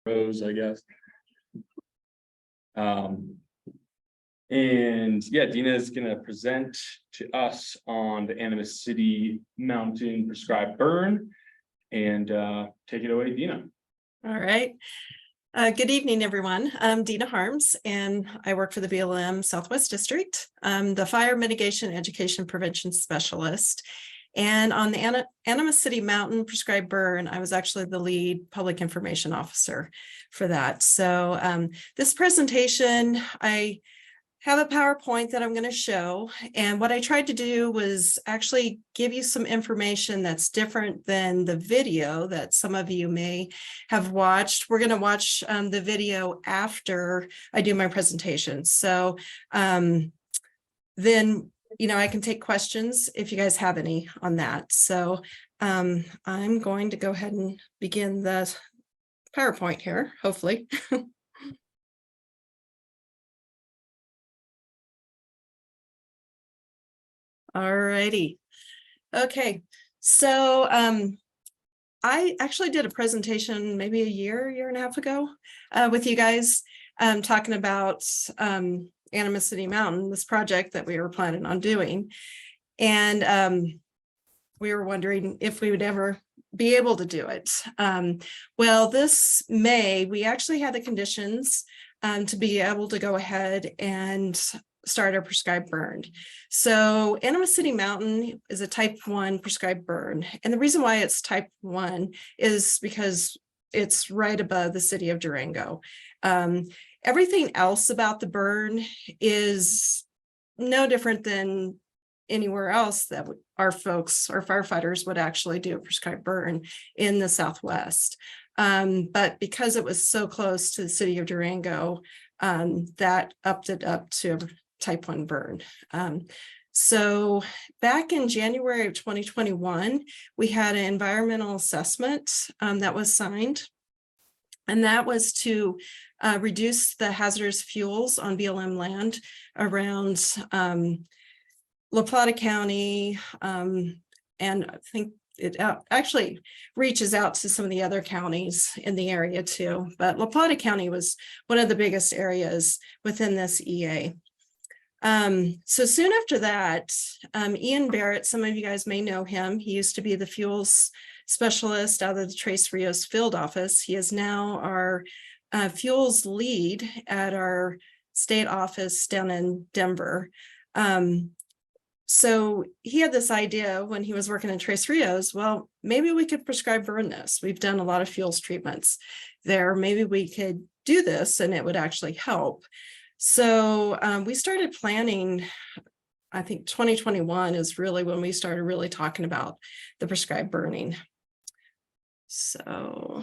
rows, I guess. And yeah, Deana is going to present to us on the Animas City Mountain prescribed burn. And take it away, Deana. All right. Good evening, everyone. I'm Deana Harms, and I work for the BLM Southwest District. I'm the Fire Mitigation Education Prevention Specialist. And on the Animas City Mountain prescribed burn, I was actually the lead public information officer for that. So this presentation, I have a PowerPoint that I'm going to show. And what I tried to do was actually give you some information that's different than the video that some of you may have watched. We're going to watch the video after I do my presentation. So then, I can take questions if you guys have any on that. So I'm going to go ahead and begin the PowerPoint here, hopefully. All righty. Okay, so I actually did a presentation maybe a year and a half ago with you guys talking about Animas City Mountain, this project that we were planning on doing. And we were wondering if we would ever be able to do it. Well, this May, we actually had the conditions to be able to go ahead and start our prescribed burn. So Animas City Mountain is a type 1 prescribed burn. And the reason why it's type 1 is because it's right above the city of Durango. Everything else about the burn is no different than anywhere else that our folks, our firefighters would actually do a prescribed burn in the Southwest. But because it was so close to the city of Durango, that upped it up to type 1 burn. So back in January of 2021, we had an environmental assessment that was signed, and that was to reduce the hazardous fuels on BLM land around La Plata County, and I think it actually reaches out to some of the other counties in the area too, but La Plata County was one of the biggest areas within this EA. So soon after that, Ian Barrett, some of you guys may know him. He used to be the fuels specialist out of the Tres Rios field office. He is now our fuels lead at our state office down in Denver. So he had this idea when he was working in Tres Rios, well, maybe we could prescribe burn this. We've done a lot of fuels treatments there. Maybe we could do this and it would actually help. So we started planning, I think 2021 is really when we started really talking about the prescribed burning. So,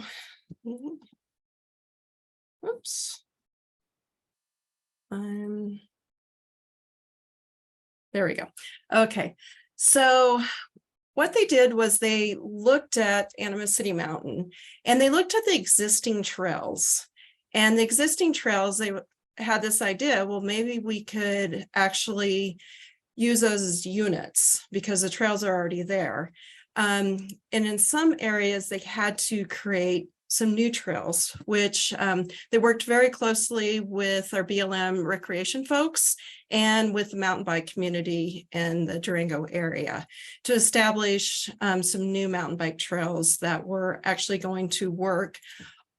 oops. There we go. Okay, so what they did was they looked at Animas City Mountain and they looked at the existing trails. And the existing trails, they had this idea, well, maybe we could actually use those as units because the trails are already there. And in some areas, they had to create some new trails, which they worked very closely with our BLM recreation folks and with the mountain bike community in the Durango area to establish some new mountain bike trails that were actually going to work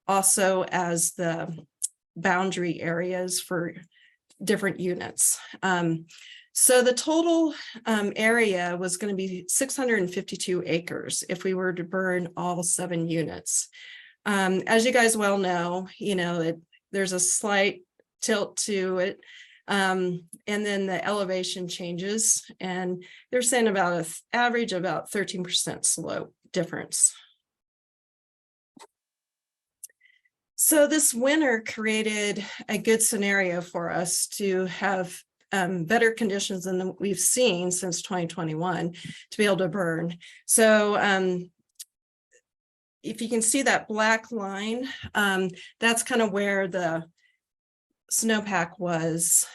also as the boundary areas for different units. So the total area was going to be 652 acres if we were to burn all 7 units. As you guys well know, there's a slight tilt to it. And then the elevation changes, and they're saying about an average about 13% slope difference. So this winter created a good scenario for us to have better conditions than we've seen since 2021 to be able to burn. So if you can see that black line, that's kind of where the snowpack was,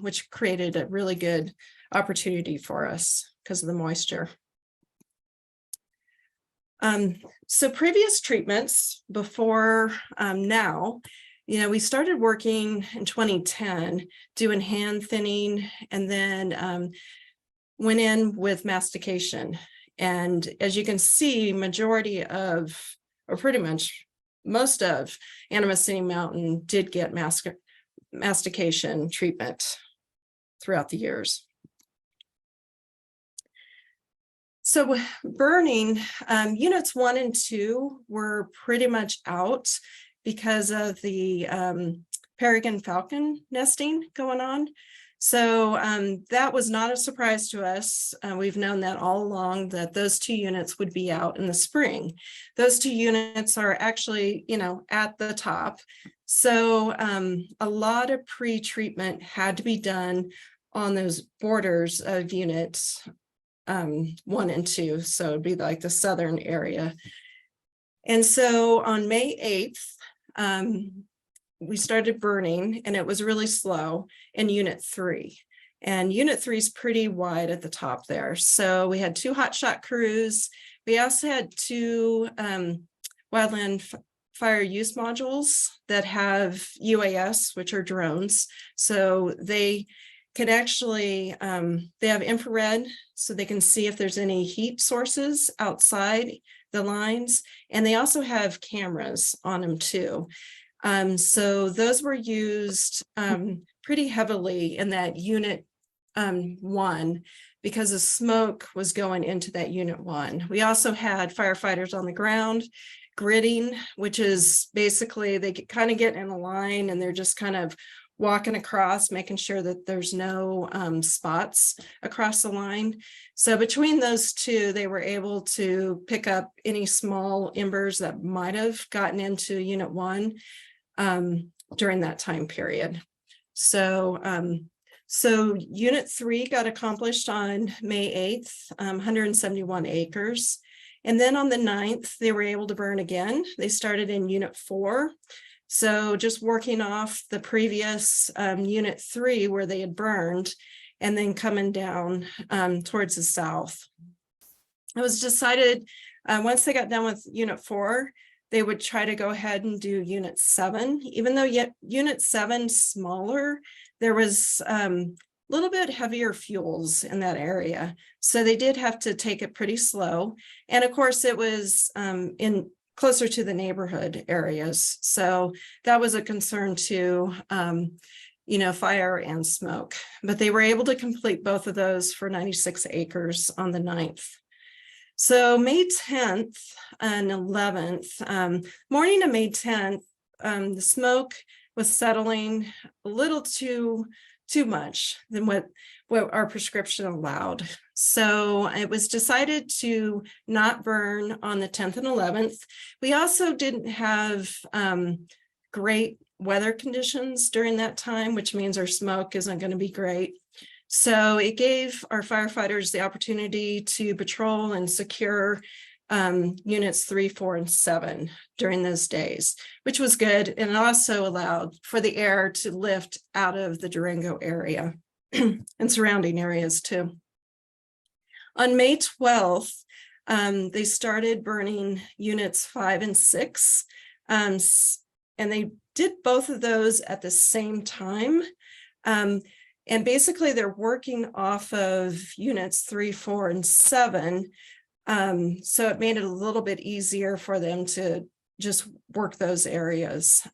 which created a really good opportunity for us because of the moisture. So previous treatments before now, we started working in 2010, doing hand thinning, and then went in with mastication. And as you can see, majority of, or pretty much most of Animas City Mountain did get mastication treatment throughout the years. So burning, units 1 and 2 were pretty much out because of the peregrine falcon nesting going on. So that was not a surprise to us. We've known that all along, that those 2 units would be out in the spring. Those 2 units are actually, at the top. So a lot of pre-treatment had to be done on those borders of units 1 and 2. So it'd be like the southern area. And so on May 8th, we started burning, and it was really slow in unit 3. And unit 3 is pretty wide at the top there. So we had 2 hotshot crews. We also had 2 wildland fire use modules that have UAS, which are drones. So they could actually, they have infrared, so they can see if there's any heat sources outside the lines. And they also have cameras on them too. So those were used pretty heavily in that unit 1, because the smoke was going into that unit 1. We also had firefighters on the ground gridding, which is basically they kind of get in a line and they're just kind of walking across, making sure that there's no spots across the line. So between those 2, they were able to pick up any small embers that might have gotten into unit 1 during that time period. So, so unit 3 got accomplished on May 8th, 171 acres. And then on the 9th, they were able to burn again. They started in unit 4. So just working off the previous unit 3 where they had burned, and then coming down towards the south. It was decided once they got done with unit 4, they would try to go ahead and do unit 7, even though yet unit 7 smaller, there was a little bit heavier fuels in that area. So they did have to take it pretty slow. And of course it was in closer to the neighborhood areas. So that was a concern too, fire and smoke, but they were able to complete both of those for 96 acres on the 9th. So May 10th and 11th, morning of May 10th, the smoke was settling a little too much than what our prescription allowed. So it was decided to not burn on the 10th and 11th. We also didn't have great weather conditions during that time, which means our smoke isn't going to be great. So it gave our firefighters the opportunity to patrol and secure units 3, 4, and 7 during those days, which was good. And it also allowed for the air to lift out of the Durango area and surrounding areas too. On May 12th, they started burning units 5 and 6, and they did both of those at the same time. And basically they're working off of units 3, 4, and 7. So it made it a little bit easier for them to just work those areas.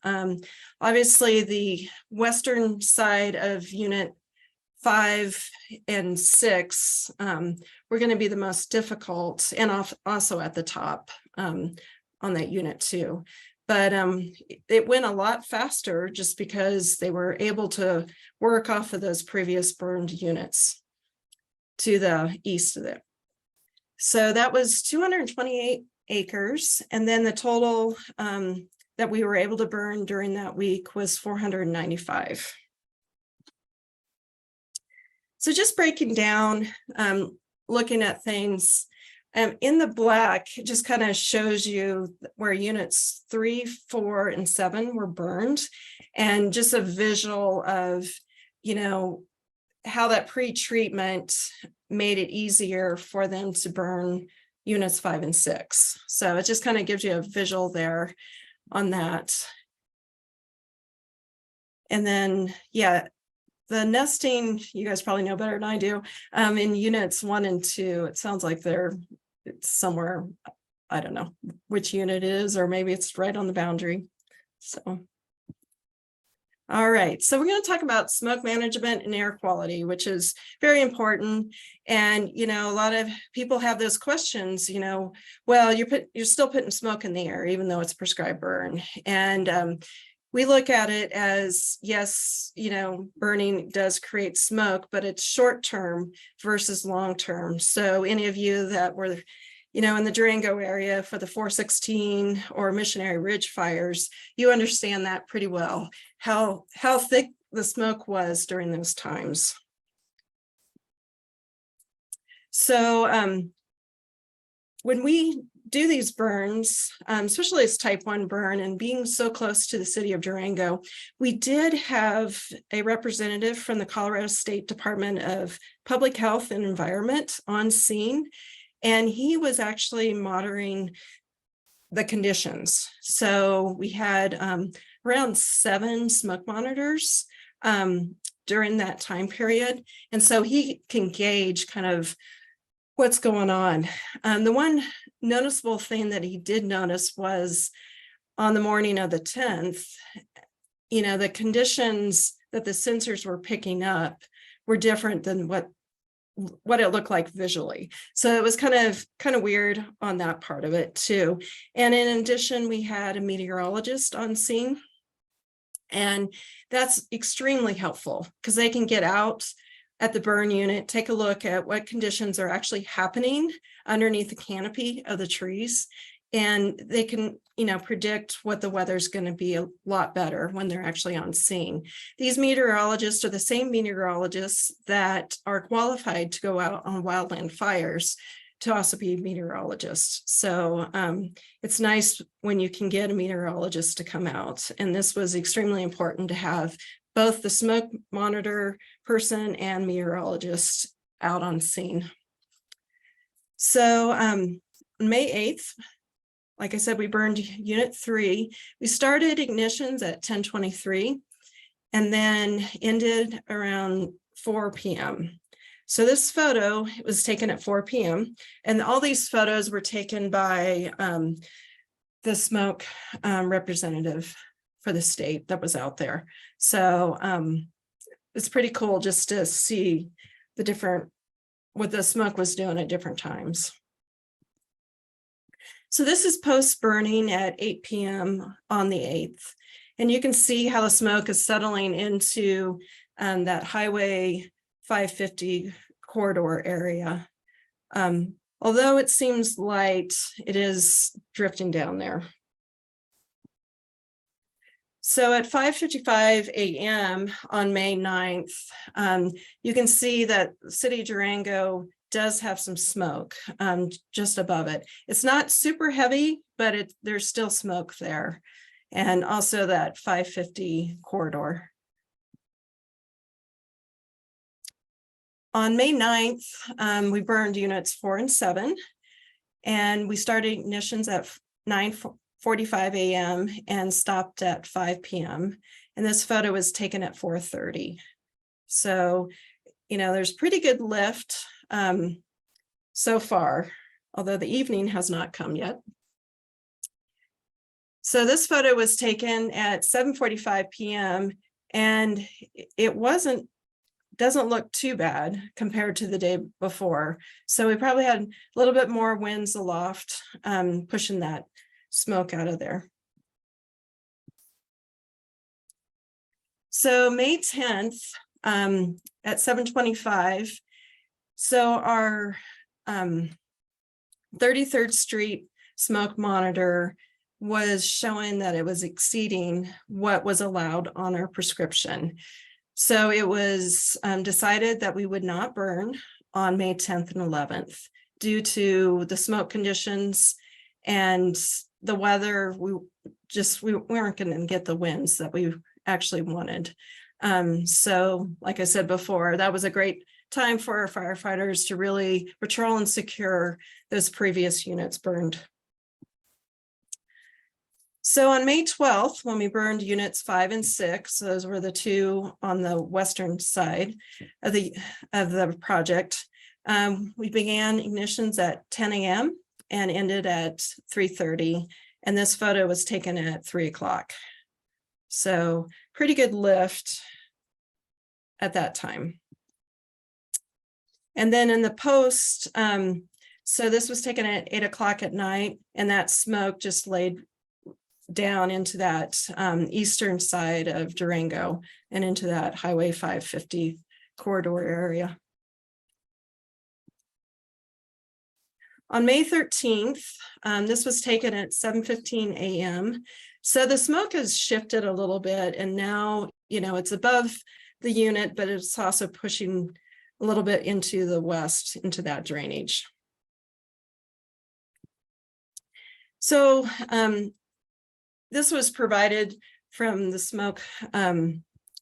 Obviously the western side of unit 5 and 6 were going to be the most difficult, and also at the top on that unit too. But it went a lot faster just because they were able to work off of those previous burned units to the east of it. So that was 228 acres. And then the total that we were able to burn during that week was 495. So just breaking down, looking at things, in the black, it just kind of shows you where units 3, 4, and 7 were burned, and just a visual of, how that pre-treatment made it easier for them to burn units 5 and 6. So it just kind of gives you a visual there on that. And then, yeah, the nesting, you guys probably know better than I do, in units 1 and 2, it sounds like it's somewhere, I don't know which unit it is, or maybe it's right on the boundary. So, all right, so we're going to talk about smoke management and air quality, which is very important. And, you know, a lot of people have those questions, you know, well, you're still putting smoke in the air, even though it's a prescribed burn. And we look at it as, yes, you know, burning does create smoke, but it's short term versus long term. So any of you that were, you know, in the Durango area for the 416 or Missionary Ridge fires, you understand that pretty well, how thick the smoke was during those times. So when we do these burns, especially as type 1 burn, and being so close to the city of Durango, we did have a representative from the Colorado State Department of Public Health and Environment on scene, and he was actually monitoring the conditions. So we had around 7 smoke monitors during that time period, and so he can gauge kind of what's going on. The one noticeable thing that he did notice was on the morning of the 10th, you know, the conditions that the sensors were picking up were different than what it looked like visually. So it was kind of weird on that part of it too. And in addition, we had a meteorologist on scene, and that's extremely helpful because they can get out at the burn unit, take a look at what conditions are actually happening underneath the canopy of the trees. And they can, you know, predict what the weather's going to be a lot better when they're actually on scene. These meteorologists are the same meteorologists that are qualified to go out on wildland fires to also be meteorologists. So it's nice when you can get a meteorologist to come out. And this was extremely important to have both the smoke monitor person and meteorologist out on scene. So May 8th, like I said, we burned unit 3. We started ignitions at 10:23 and then ended around 4 p.m. So this photo was taken at 4 p.m. and all these photos were taken by the smoke representative for the state that was out there. So it's pretty cool just to see what the smoke was doing at different times. So this is post burning at 8 p.m. on the 8th. And you can see how the smoke is settling into that Highway 550 corridor area. Although it seems light, it is drifting down there. So at 5:55 a.m. on May 9th, you can see that City of Durango does have some smoke just above it. It's not super heavy, but there's still smoke there. And also that 550 corridor. On May 9th, we burned units 4 and 7, and we started ignitions at 9:45 a.m. and stopped at 5 p.m. And this photo was taken at 4:30. So, you know, there's pretty good lift so far, although the evening has not come yet. So this photo was taken at 7:45 p.m. and it doesn't look too bad compared to the day before. So we probably had a little bit more winds aloft, pushing that smoke out of there. So May 10th at 7:25, so our 33rd Street smoke monitor was showing that it was exceeding what was allowed on our prescription. So it was decided that we would not burn on May 10th and 11th due to the smoke conditions and the weather. We weren't going to get the winds that we actually wanted. So like I said before, that was a great time for our firefighters to really patrol and secure those previous units burned. So on May 12th, when we burned units 5 and 6, those were the two on the western side of the project, we began ignitions at 10 a.m. and ended at 3:30. And this photo was taken at 3 o'clock. So pretty good lift at that time. And then in the post, so this was taken at 8 o'clock at night, and that smoke just laid down into that eastern side of Durango and into that Highway 550 corridor area. On May 13th, this was taken at 7:15 a.m. So the smoke has shifted a little bit, and now, you know, it's above the unit, but it's also pushing a little bit into the west, into that drainage. So this was provided from the smoke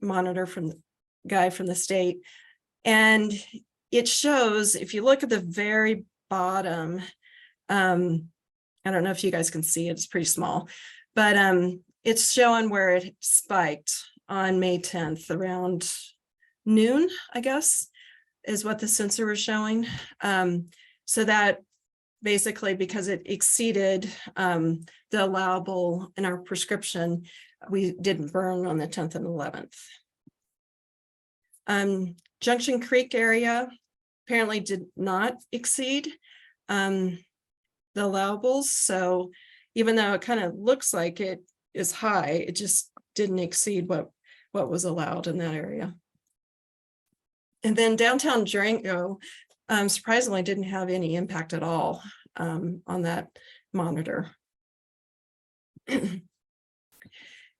monitor from the guy from the state. And it shows, if you look at the very bottom, I don't know if you guys can see it, it's pretty small, but it's showing where it spiked on May 10th around noon, I guess, is what the sensor was showing. So that basically, because it exceeded the allowable in our prescription, we didn't burn on the 10th and 11th. Junction Creek area apparently did not exceed the allowables. So even though it kind of looks like it is high, it just didn't exceed what was allowed in that area. And then downtown Durango, surprisingly didn't have any impact at all on that monitor.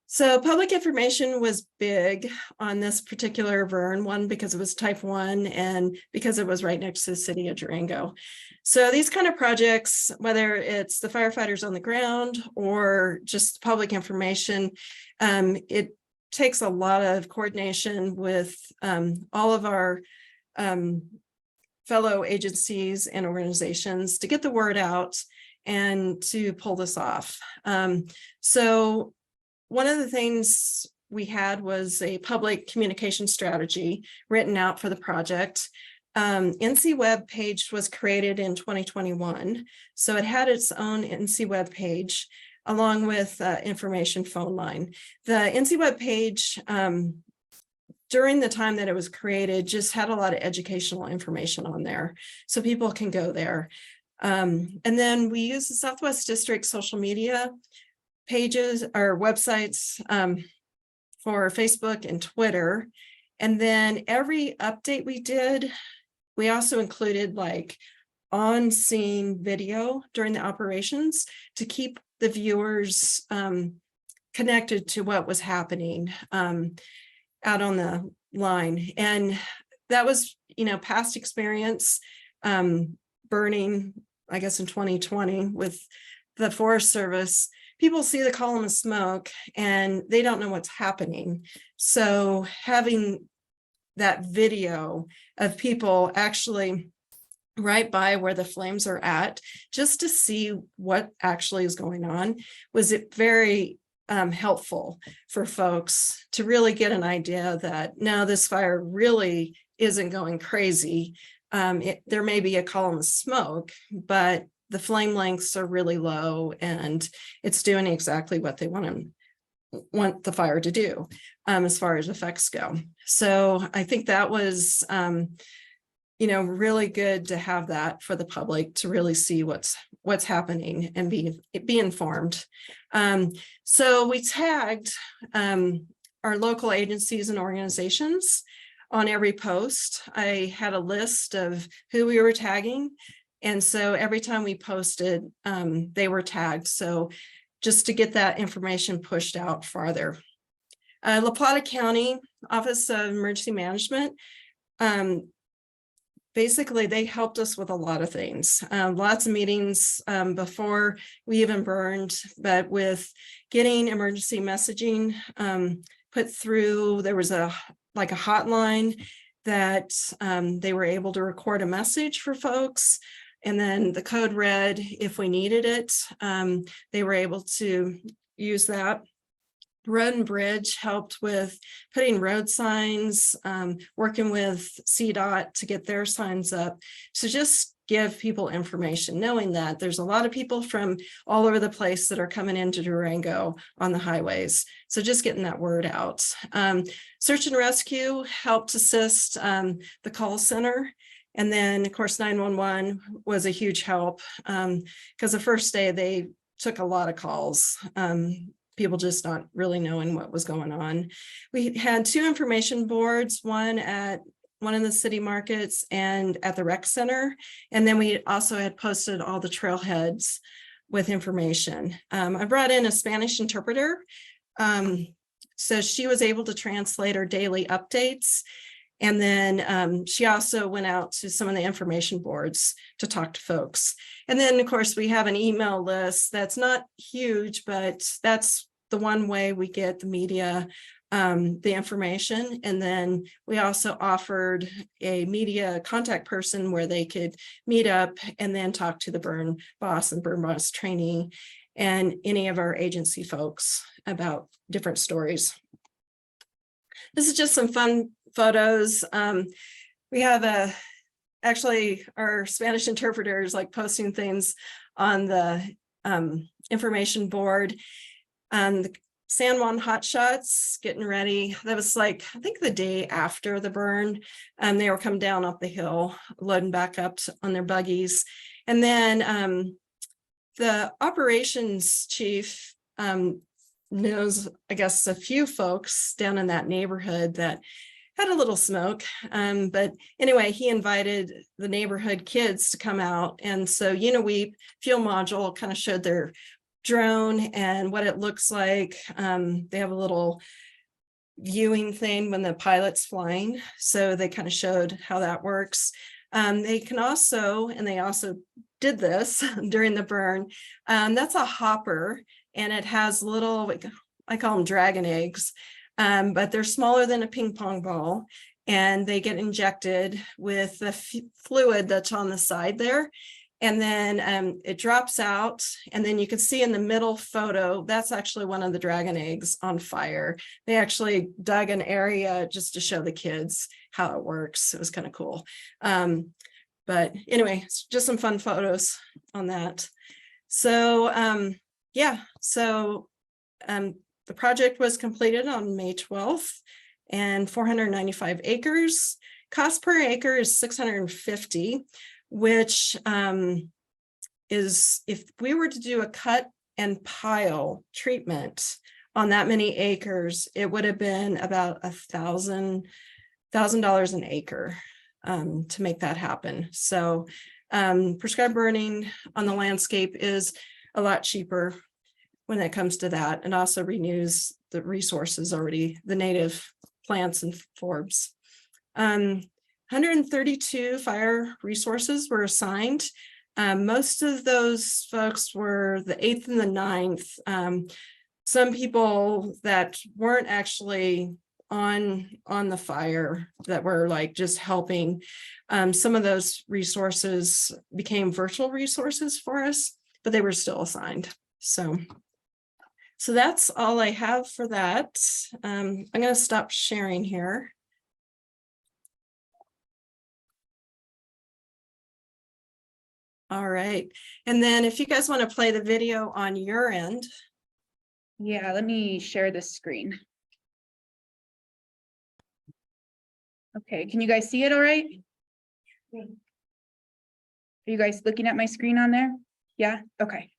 So public information was big on this particular burn, one because it was type 1 and because it was right next to the city of Durango. So these kind of projects, whether it's the firefighters on the ground or just public information, it takes a lot of coordination with all of our fellow agencies and organizations to get the word out and to pull this off. So one of the things we had was a public communication strategy written out for the project. NC web page was created in 2021. So it had its own NC web page along with information phone line. The NC web page, during the time that it was created, just had a lot of educational information on there. So people can go there. And then we use the Southwest District social media pages or websites for Facebook and Twitter. And then every update we did, we also included like on-scene video during the operations to keep the viewers connected to what was happening out on the line. And that was, you know, past experience burning, I guess in 2020 with the Forest Service. People see the column of smoke and they don't know what's happening. So having that video of people actually right by where the flames are at, just to see what actually is going on, was it very helpful for folks to really get an idea that no, this fire really isn't going crazy. There may be a column of smoke, but the flame lengths are really low and it's doing exactly what they want the fire to do as far as effects go. So I think that was, you know, really good to have that for the public to really see what's happening and be informed. So we tagged our local agencies and organizations on every post. I had a list of who we were tagging. And so every time we posted, they were tagged. So just to get that information pushed out farther. La Plata County Office of Emergency Management, basically they helped us with a lot of things, lots of meetings before we even burned, but with getting emergency messaging put through, there was like a hotline that they were able to record a message for folks. And then the code red if we needed it. They were able to use that. Road and Bridge helped with putting road signs, working with CDOT to get their signs up. So just give people information, knowing that there's a lot of people from all over the place that are coming into Durango on the highways. So just getting that word out. Search and Rescue helped assist the call center. And then, of course, 911 was a huge help because the first day they took a lot of calls. People just not really knowing what was going on. We had 2 information boards, one at one of the city markets and at the rec center. And then we also had posted all the trailheads with information. I brought in a Spanish interpreter. So she was able to translate our daily updates. And then she also went out to some of the information boards to talk to folks. And then, of course, we have an email list that's not huge, but that's the one way we get the media, the information. And then we also offered a media contact person where they could meet up and then talk to the burn boss and burn boss trainee and any of our agency folks about different stories. This is just some fun photos. We have actually our Spanish interpreters like posting things on the information board. The San Juan Hotshots getting ready. That was like, I think the day after the burn. They were coming down up the hill, loading back up on their buggies. And then the operations chief knows, I guess, a few folks down in that neighborhood that had a little smoke. But anyway, he invited the neighborhood kids to come out. And so Uniweep Fuel Module kind of showed their drone and what it looks like. They have a little viewing thing when the pilot's flying. So they kind of showed how that works. They can also, and they also did this during the burn. That's a hopper and it has little, I call them dragon eggs. But they're smaller than a ping pong ball and they get injected with the fluid that's on the side there. And then it drops out and then you can see in the middle photo, that's actually one of the dragon eggs on fire. They actually dug an area just to show the kids how it works. It was kind of cool. But anyway, just some fun photos on that. So yeah, so the project was completed on May 12th and 495 acres. Cost per acre is $650, which is, if we were to do a cut and pile treatment on that many acres, it would have been about $1,000 an acre to make that happen. So prescribed burning on the landscape is a lot cheaper when it comes to that, and also renews the resources already, the native plants and forbs. 132 fire resources were assigned. Most of those folks were the 8th and the 9th. Some people that weren't actually on the fire that were like just helping. Some of those resources became virtual resources for us, but they were still assigned. So that's all I have for that. I'm going to stop sharing here. All right. And then if you guys want to play the video on your end. Yeah, let me share this screen. Okay, can you guys see it all right? Are you guys looking at my screen on there? Yeah, okay.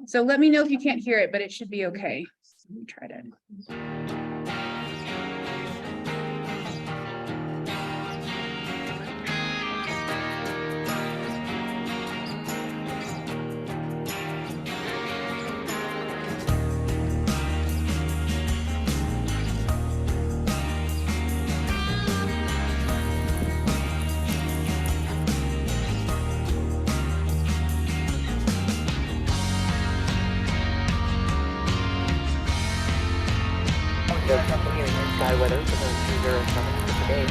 So let me know if you can't hear it, but it should be okay. Let me try to. Sky weather for the 207 for today.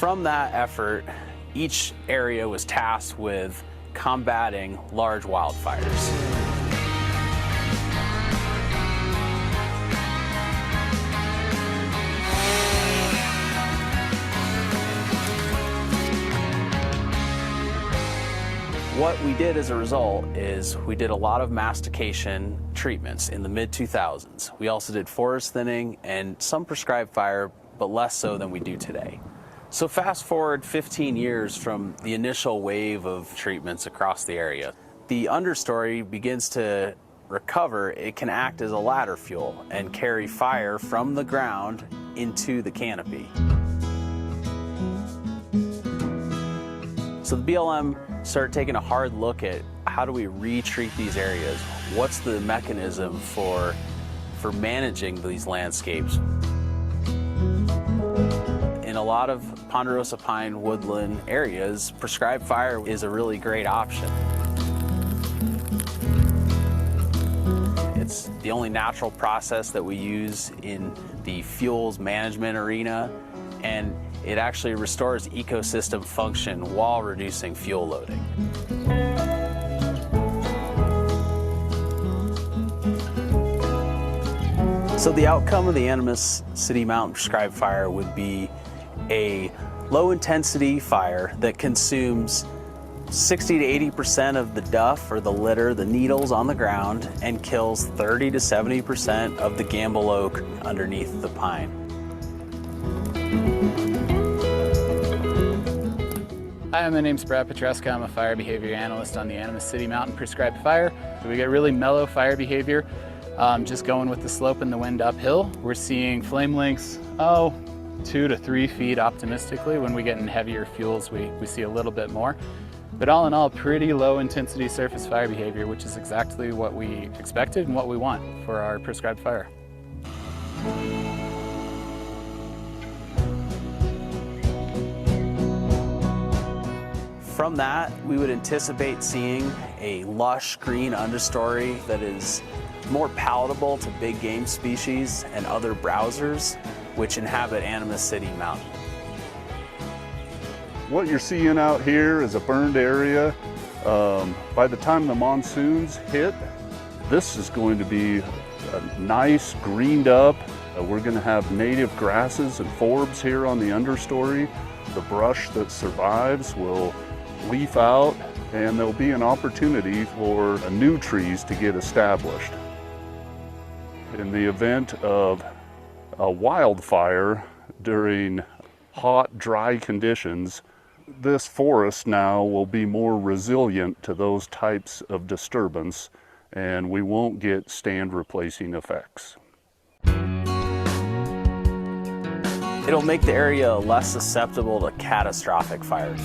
From that effort, each area was tasked with combating large wildfires. What we did as a result is we did a lot of mastication treatments in the mid-2000s. We also did forest thinning and some prescribed fire, but less so than we do today. So fast forward 15 years from the initial wave of treatments across the area. The understory begins to recover. It can act as a ladder fuel and carry fire from the ground into the canopy. So the BLM started taking a hard look at how do we retreat these areas? What's the mechanism for managing these landscapes? In a lot of ponderosa pine woodland areas, prescribed fire is a really great option. It's the only natural process that we use in the fuels management arena, and it actually restores ecosystem function while reducing fuel loading. So the outcome of the Animas City Mountain prescribed fire would be a low-intensity fire that consumes 60 to 80% of the duff or the litter, the needles on the ground, and kills 30 to 70% of the gamble oak underneath the pine. Hi, my name's Brad Petreska. I'm a fire behavior analyst on the Animas City Mountain prescribed fire. We get really mellow fire behavior, just going with the slope and the wind uphill. We're seeing flame lengths, 2 to 3 feet optimistically. When we get in heavier fuels, we see a little bit more. But all in all, pretty low intensity surface fire behavior, which is exactly what we expected and what we want for our prescribed fire. From that, we would anticipate seeing a lush green understory that is more palatable to big game species and other browsers which inhabit Animas City Mountain. What you're seeing out here is a burned area. By the time the monsoons hit, this is going to be a nice greened up. We're going to have native grasses and forbs here on the understory. The brush that survives will leaf out, and there'll be an opportunity for new trees to get established. In the event of a wildfire during hot, dry conditions, this forest now will be more resilient to those types of disturbance, and we won't get stand replacing effects. It'll make the area less susceptible to catastrophic fires.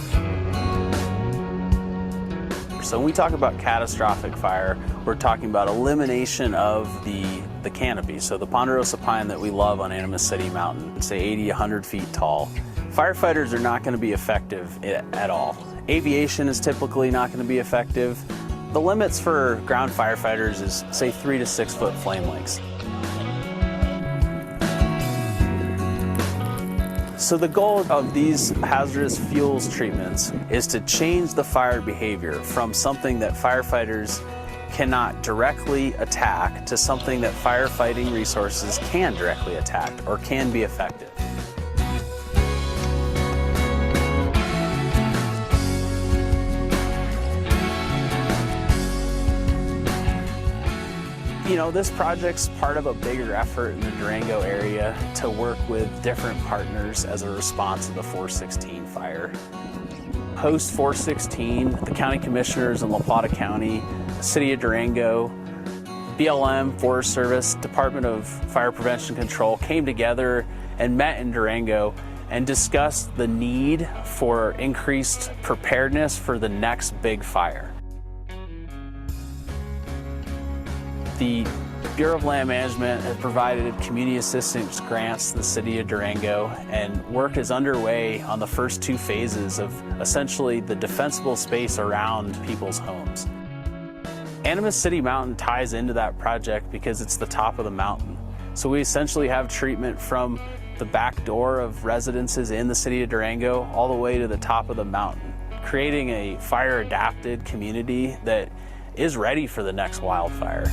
So when we talk about catastrophic fire, we're talking about elimination of the canopy. So the ponderosa pine that we love on Animas City Mountain, say 80, 100 feet tall. Firefighters are not going to be effective at all. Aviation is typically not going to be effective. The limits for ground firefighters is say 3 to 6 foot flame lengths. So the goal of these hazardous fuels treatments is to change the fire behavior from something that firefighters cannot directly attack to something that firefighting resources can directly attack or can be effective. You know, this project's part of a bigger effort in the Durango area to work with different partners as a response to the 416 fire. Post 416, the county commissioners in La Plata County, the city of Durango, BLM, Forest Service, Department of Fire Prevention Control came together and met in Durango and discussed the need for increased preparedness for the next big fire. The Bureau of Land Management has provided community assistance grants to the city of Durango, and work is underway on the first 2 phases of essentially the defensible space around people's homes. Animas City Mountain ties into that project because it's the top of the mountain. So we essentially have treatment from the back door of residences in the city of Durango all the way to the top of the mountain, creating a fire adapted community that is ready for the next wildfire.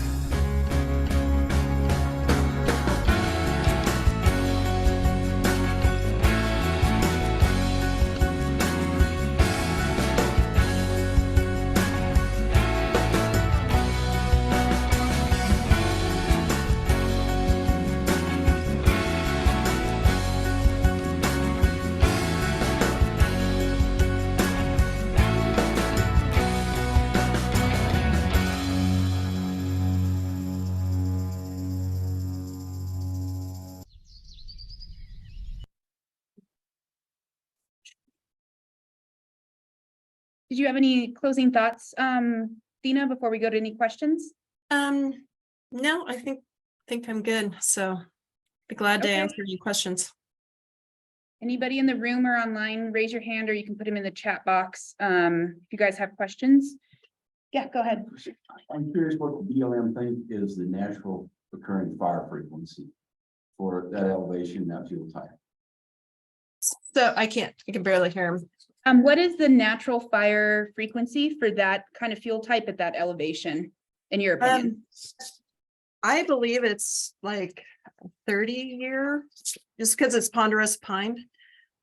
Did you have any closing thoughts, Deana, before we go to any questions? No, I think I'm good. So be glad to Okay. answer any questions. Anybody in the room or online, raise your hand or you can put them in the chat box. If you guys have questions. Yeah, go ahead. I'm curious what the BLM think is the natural occurring fire frequency for that elevation, that fuel type. So I can barely hear him. What is the natural fire frequency for that kind of fuel type at that elevation, in your opinion? I believe it's like 30 year, just because it's ponderous pine.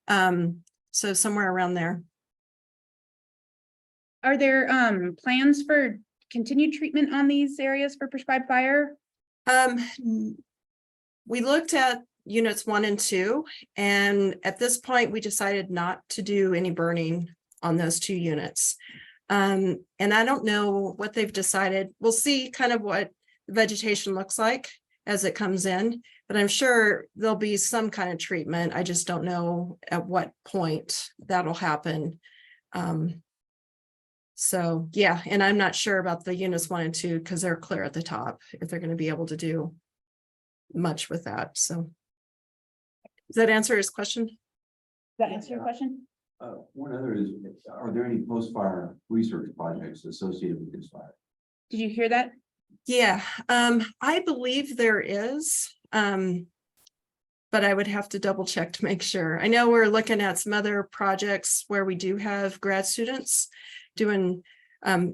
So somewhere around there. Are there plans for continued treatment on these areas for prescribed fire? We looked at units 1 and 2, and at this point, we decided not to do any burning on those 2 units. And I don't know what they've decided. We'll see kind of what the vegetation looks like as it comes in, but I'm sure there'll be some kind of treatment. I just don't know at what point that'll happen. So yeah, and I'm not sure about the units 1 and 2 because they're clear at the top, if they're going to be able to do much with that. So does that answer his question? Does that answer your question? One other is, are there any post-fire research projects associated with this fire? Did you hear that? Yeah, I believe there is, but I would have to double check to make sure. I know we're looking at some other projects where we do have grad students doing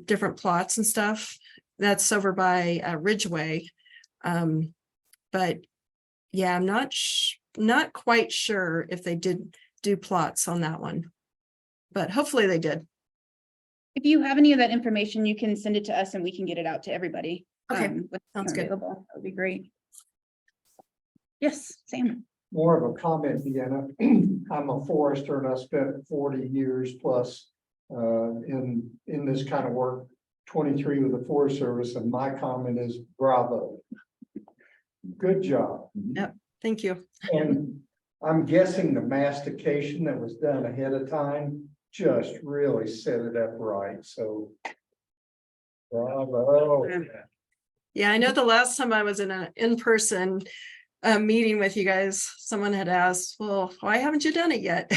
different plots and stuff. That's over by Ridgeway. But yeah, I'm not quite sure if they did do plots on that one, but hopefully they did. If you have any of that information, you can send it to us and we can get it out to everybody. Okay, when sounds it's good. available. That would be great. Yes, Sam. More of a comment, Deana. I'm a forester and I spent 40 years plus in this kind of work, 23 with the Forest Service, and my comment is bravo. Good job. Yep, thank you. And I'm guessing the mastication that was done ahead of time just really set it up right. So bravo. Yeah, I know the last time I was in an in-person meeting with you guys, someone had asked, well, why haven't you done it yet?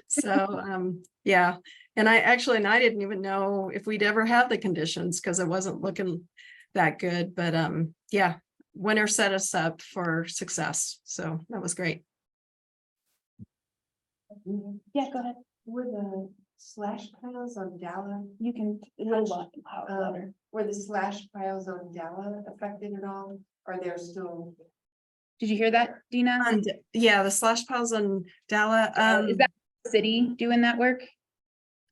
So yeah, and I didn't even know if we'd ever have the conditions because it wasn't looking that good. But yeah, winter set us up for success. So that was great. Yeah, go ahead. Were the slash piles on Deana, You can. Louder. were the slash piles on Deana affected at all? Are there still? Did you hear that, Deana? And yeah, the slash piles on Dalla. Is that the city doing that work?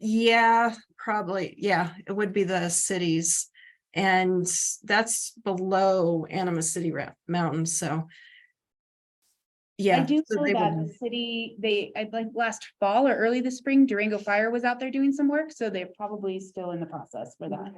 Yeah, probably. Yeah, it would be the cities. And that's below Animas City Mountain. So yeah, I do so know they that would- the city, I like last fall or early this spring, Durango Fire was out there doing some work, so they're probably still in the process for that.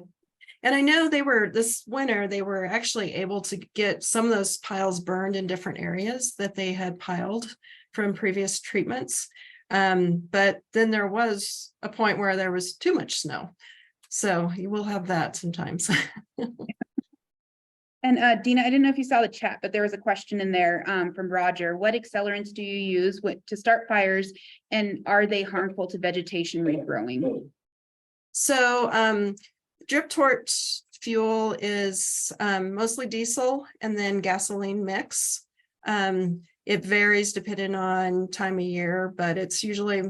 And I know this winter, they were actually able to get some of those piles burned in different areas that they had piled from previous treatments. But then there was a point where there was too much snow. So you will have that sometimes. And Deana, I didn't know if you saw the chat, but there was a question in there from Roger. What accelerants do you use to start fires, and are they harmful to vegetation regrowing? So drip torch fuel is mostly diesel and then gasoline mix. It varies depending on time of year, but it's usually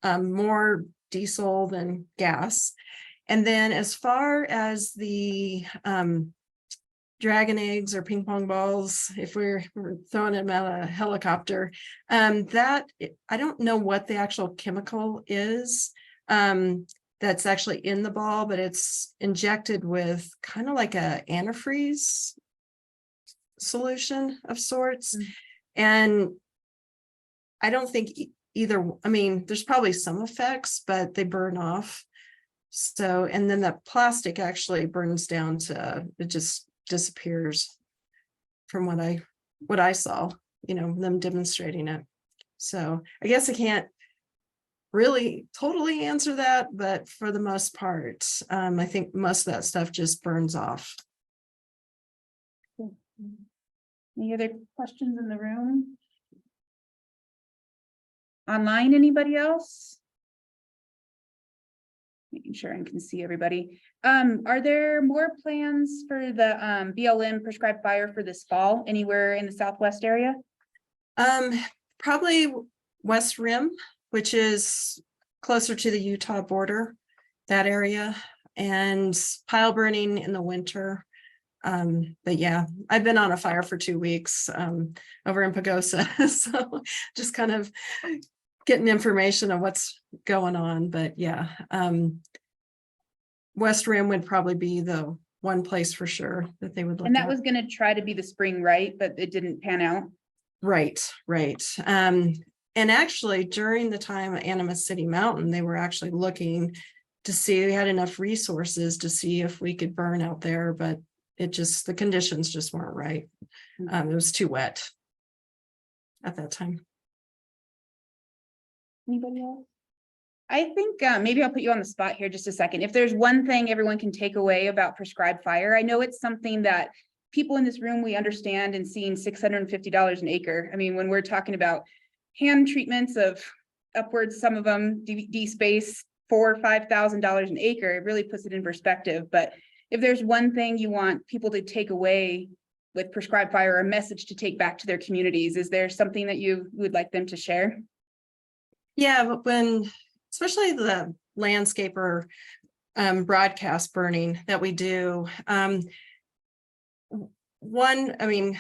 more diesel than gas. And then as far as the dragon eggs or ping pong balls, if we're throwing them out a helicopter, that I don't know what the actual chemical is that's actually in the ball, but it's injected with kind of like a antifreeze solution of sorts. And I don't think either, I mean, there's probably some effects, but they burn off. So, and then the plastic actually burns down to, it just disappears from what I saw, you know, them demonstrating it. So I guess I can't really totally answer that, but for the most part, I think most of that stuff just burns off. Any other questions in the room? Online, anybody else? Making sure I can see everybody. Are there more plans for the BLM prescribed fire for this fall anywhere in the Southwest area? Probably West Rim, which is closer to the Utah border, that area, and pile burning in the winter. But yeah, I've been on a fire for 2 weeks over in Pagosa, so just kind of getting information on what's going on. But yeah, West Rim would probably be the one place for sure that they would look And that at. was going to try to be the spring, right? But it didn't pan out. Right. And actually during the time at Animas City Mountain, they were actually looking to see we had enough resources to see if we could burn out there, but the conditions just weren't right. It was too wet at that time. Anybody else? I think maybe I'll put you on the spot here just a second. If there's one thing everyone can take away about prescribed fire, I know it's something that people in this room, we understand, and seeing $650 an acre. I mean, when we're talking about hand treatments of upwards, some of them D-space, $4,000 or $5,000 an acre, it really puts it in perspective. But if there's one thing you want people to take away with prescribed fire, or a message to take back to their communities, is there something that you would like them to share? Yeah, but especially the landscaper broadcast burning that we do, one, I mean,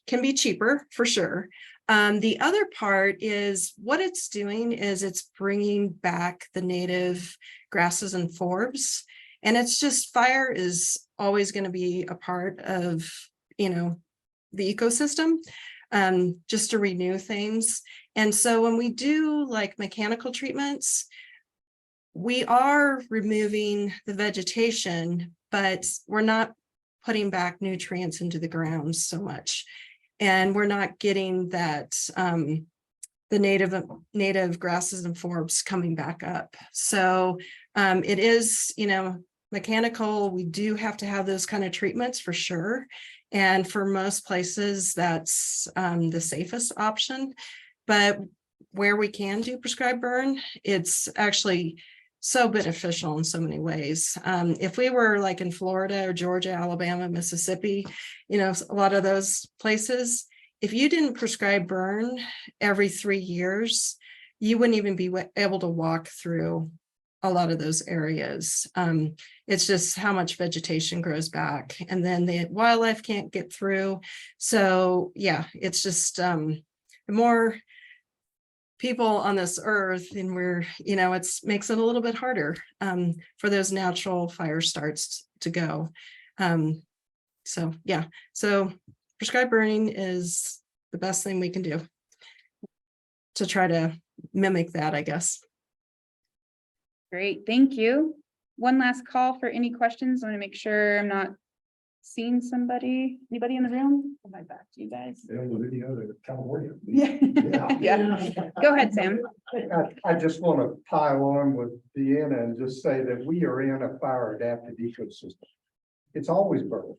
can be cheaper for sure. The other part is what it's doing is it's bringing back the native grasses and forbs. And it's just, fire is always going to be a part of, you know, the ecosystem, just to renew things. And so when we do like mechanical treatments, we are removing the vegetation, but we're not putting back nutrients into the ground so much. And we're not getting that, the native grasses and forbs coming back up. So it is, you know, mechanical. We do have to have those kind of treatments for sure. And for most places, that's the safest option. But where we can do prescribed burn, it's actually so beneficial in so many ways. If we were like in Florida or Georgia, Alabama, Mississippi, you know, a lot of those places, if you didn't prescribe burn every 3 years, you wouldn't even be able to walk through a lot of those areas. It's just how much vegetation grows back, and then the wildlife can't get through. So yeah, it's just the more people on this earth, and we're, you know, makes it a little bit harder for those natural fire starts to go. So yeah, so prescribed burning is the best thing we can do to try to mimic that, I guess. Great, thank you. One last call for any questions. I want to make sure I'm not seeing somebody. Anybody in the room? I'll back to you guys. California. Yeah. Yeah. Go ahead, Sam. I just want to pile on with Deana and just say that we are in a fire adapted ecosystem. It's always burned,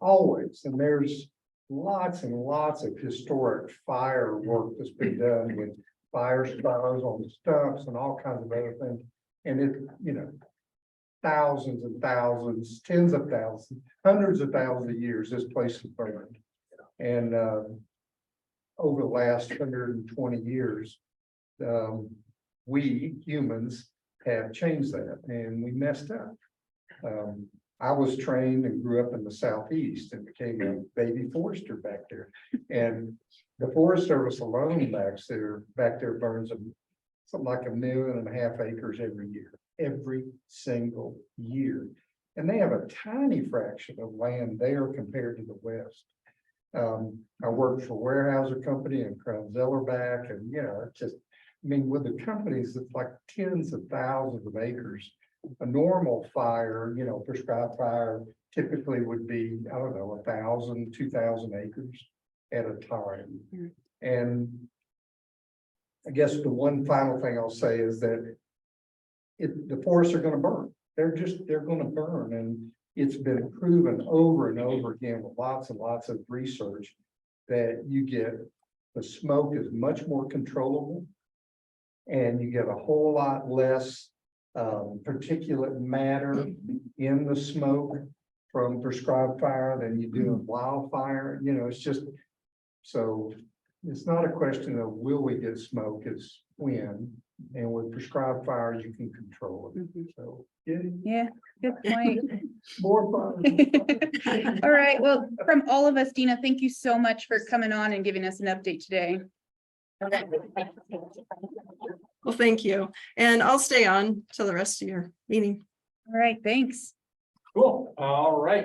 always. And there's lots and lots of historic fire work that's been done with fire scars on the stumps and all kinds of other things. And it, you know, thousands and thousands, tens of thousands, hundreds of thousands of years, this place is burned. And over the last 120 years, we humans have changed that and we messed up. I was trained and grew up in the southeast and became a baby forester back there. And the Forest Service alone back there burns something like 1.5 million acres every single year. And they have a tiny fraction of land there compared to the West. I worked for Weyerhaeuser Company and Crown Zellerback, and it's just, I mean, with the companies, it's like tens of thousands of acres. A normal fire, prescribed fire typically would be, I don't know, 1,000, 2,000 acres at a time. And I guess the one final thing I'll say is that the forests are gonna burn. They're gonna burn, and it's been proven over and over again with lots and lots of research that the smoke is much more controllable, and you get a whole lot less particulate matter in the smoke from prescribed fire than you do in wildfire. It's just, so it's not a question of will we get smoke, it's when. And with prescribed fire, you can control it. So Yeah, good point. more fun. All right, well, from all of us, Deana, thank you so much for coming on and giving us an update today. Well, thank you. And I'll stay on till the rest of your meeting. All right, thanks. Cool. All right.